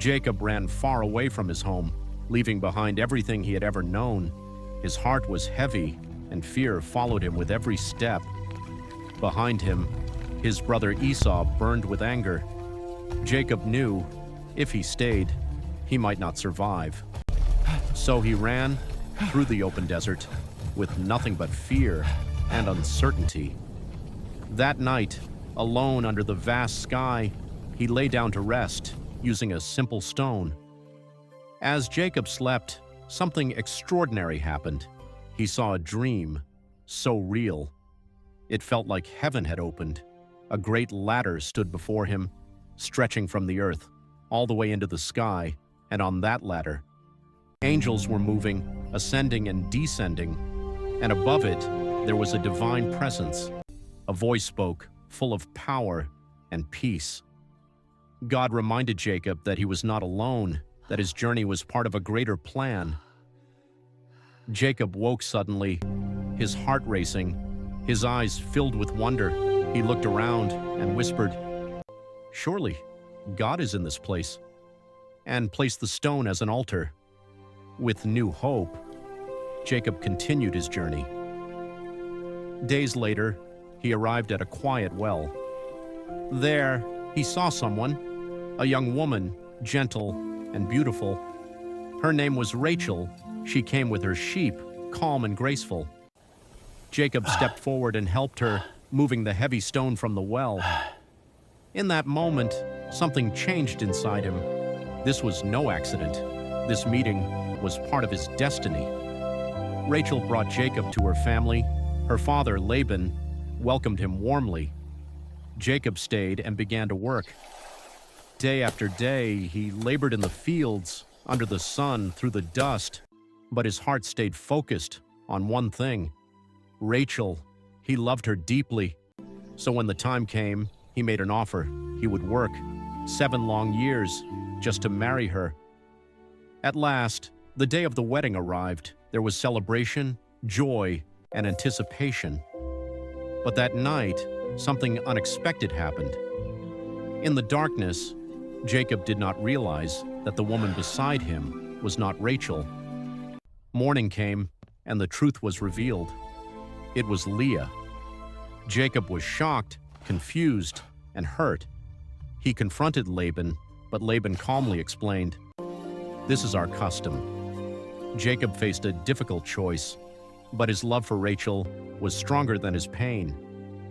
Jacob ran far away from his home, leaving behind everything he had ever known. His heart was heavy, and fear followed him with every step. Behind him, his brother Esau burned with anger. Jacob knew, if he stayed, he might not survive. So he ran through the open desert with nothing but fear and uncertainty. That night, alone under the vast sky, he lay down to rest, using a simple stone. As Jacob slept, something extraordinary happened. He saw a dream, so real. It felt like heaven had opened. A great ladder stood before him, stretching from the earth all the way into the sky, and on that ladder, angels were moving, ascending and descending, and above it, there was a divine presence. A voice spoke, full of power and peace. God reminded Jacob that he was not alone, that his journey was part of a greater plan. Jacob woke suddenly, his heart racing, his eyes filled with wonder. He looked around and whispered, "Surely, God is in this place," and placed the stone as an altar. With new hope, Jacob continued his journey. Days later, he arrived at a quiet well. There, he saw someone, a young woman, gentle and beautiful. Her name was Rachel. She came with her sheep, calm and graceful. Jacob stepped forward and helped her, moving the heavy stone from the well. In that moment, something changed inside him. This was no accident. This meeting was part of his destiny. Rachel brought Jacob to her family. Her father, Laban, welcomed him warmly. Jacob stayed and began to work. Day after day, he labored in the fields, under the sun, through the dust, but his heart stayed focused on one thing: Rachel. He loved her deeply. So when the time came, he made an offer. He would work 7 long years just to marry her. At last, the day of the wedding arrived. There was celebration, joy, and anticipation. But that night, something unexpected happened. In the darkness, Jacob did not realize that the woman beside him was not Rachel. Morning came, and the truth was revealed. It was Leah. Jacob was shocked, confused, and hurt. He confronted Laban, but Laban calmly explained, "This is our custom." Jacob faced a difficult choice, but his love for Rachel was stronger than his pain,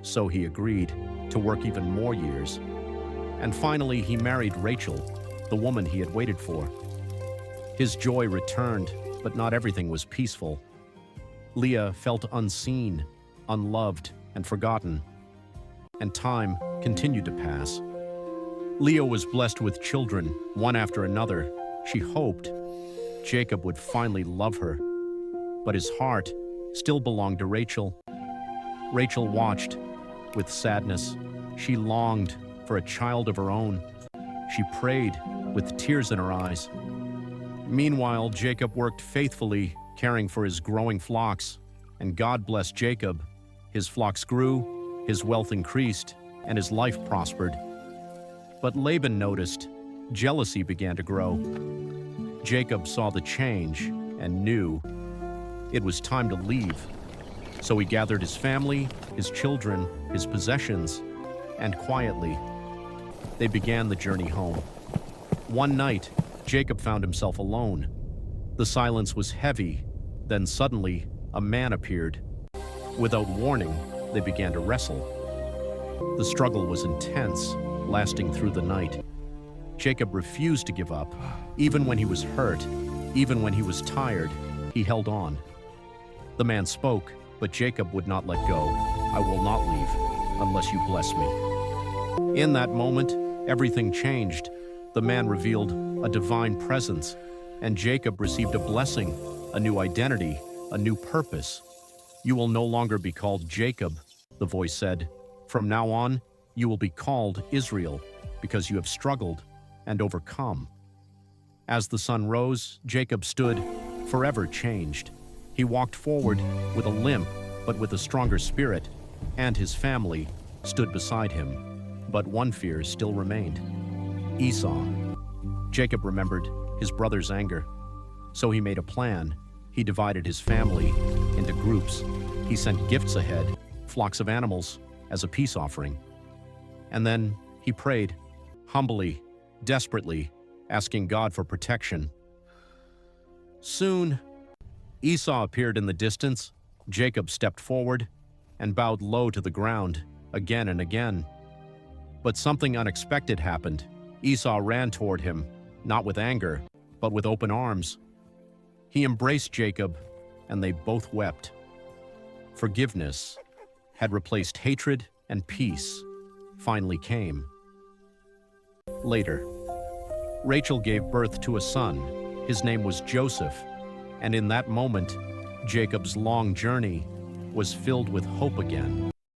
so he agreed to work even more years. And finally, he married Rachel, the woman he had waited for. His joy returned, but not everything was peaceful. Leah felt unseen, unloved, and forgotten, and time continued to pass. Leah was blessed with children, one after another. She hoped Jacob would finally love her, but his heart still belonged to Rachel. Rachel watched with sadness. She longed for a child of her own. She prayed with tears in her eyes. Meanwhile, Jacob worked faithfully, caring for his growing flocks, and God blessed Jacob. His flocks grew, his wealth increased, and his life prospered. But Laban noticed. Jealousy began to grow. Jacob saw the change and knew it was time to leave. So he gathered his family, his children, his possessions, and quietly, they began the journey home. One night, Jacob found himself alone. The silence was heavy. Then suddenly, a man appeared. Without warning, they began to wrestle. The struggle was intense, lasting through the night. Jacob refused to give up. Even when he was hurt, even when he was tired, he held on. The man spoke, but Jacob would not let go. "I will not leave unless you bless me." In that moment, everything changed. The man revealed a divine presence, and Jacob received a blessing, a new identity, a new purpose. "You will no longer be called Jacob," the voice said. "From now on, you will be called Israel, because you have struggled and overcome." As the sun rose, Jacob stood, forever changed. He walked forward with a limp, but with a stronger spirit, and his family stood beside him. But one fear still remained: Esau. Jacob remembered his brother's anger, so he made a plan. He divided his family into groups. He sent gifts ahead, flocks of animals, as a peace offering. And then he prayed, humbly, desperately, asking God for protection. Soon, Esau appeared in the distance. Jacob stepped forward and bowed low to the ground again and again. But something unexpected happened. Esau ran toward him, not with anger, but with open arms. He embraced Jacob, and they both wept. Forgiveness had replaced hatred, and peace finally came. Later, Rachel gave birth to a son. His name was Joseph, and in that moment, Jacob's long journey was filled with hope again.